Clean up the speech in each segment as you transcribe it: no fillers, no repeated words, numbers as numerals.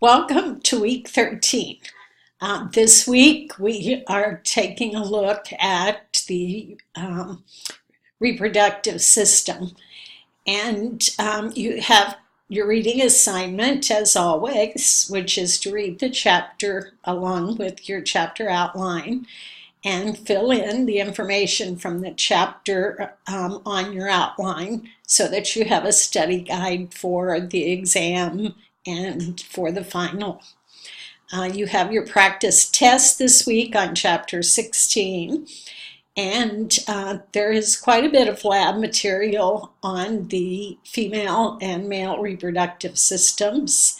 Welcome to week 13. This week we are taking a look at the reproductive system. And you have your reading assignment, as always, which is to read the chapter along with your chapter outline and fill in the information from the chapter on your outline so that you have a study guide for the exam and for the final. You have your practice test this week on chapter 16, and there is quite a bit of lab material on the female and male reproductive systems.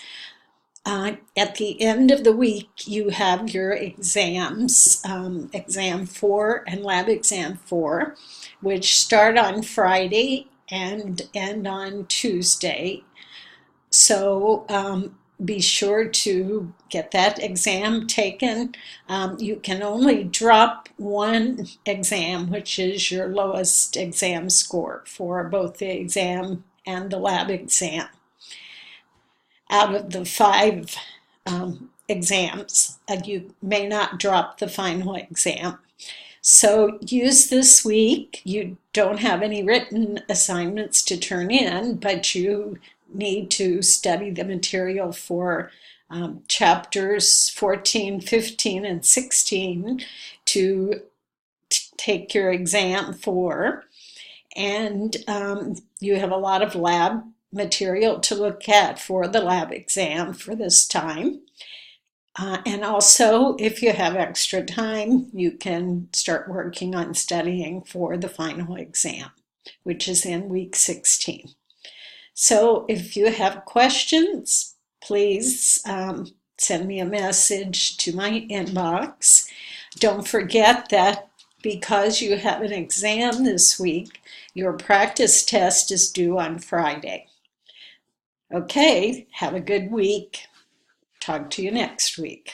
At the end of the week, you have your exams, exam 4 and lab exam 4, which start on Friday and end on Tuesday. So be sure to get that exam taken. You can only drop one exam, which is your lowest exam score for both the exam and the lab exam, out of the 5 exams. You may not drop the final exam. So use this week. You don't have any written assignments to turn in, but you need to study the material for chapters 14, 15, and 16 to take your exam for. And you have a lot of lab material to look at for the lab exam for this time. And also, if you have extra time, you can start working on studying for the final exam, which is in week 16. So if you have questions, please send me a message to my inbox. Don't forget that because you have an exam this week, your practice test is due on Friday. Okay, have a good week. Talk to you next week.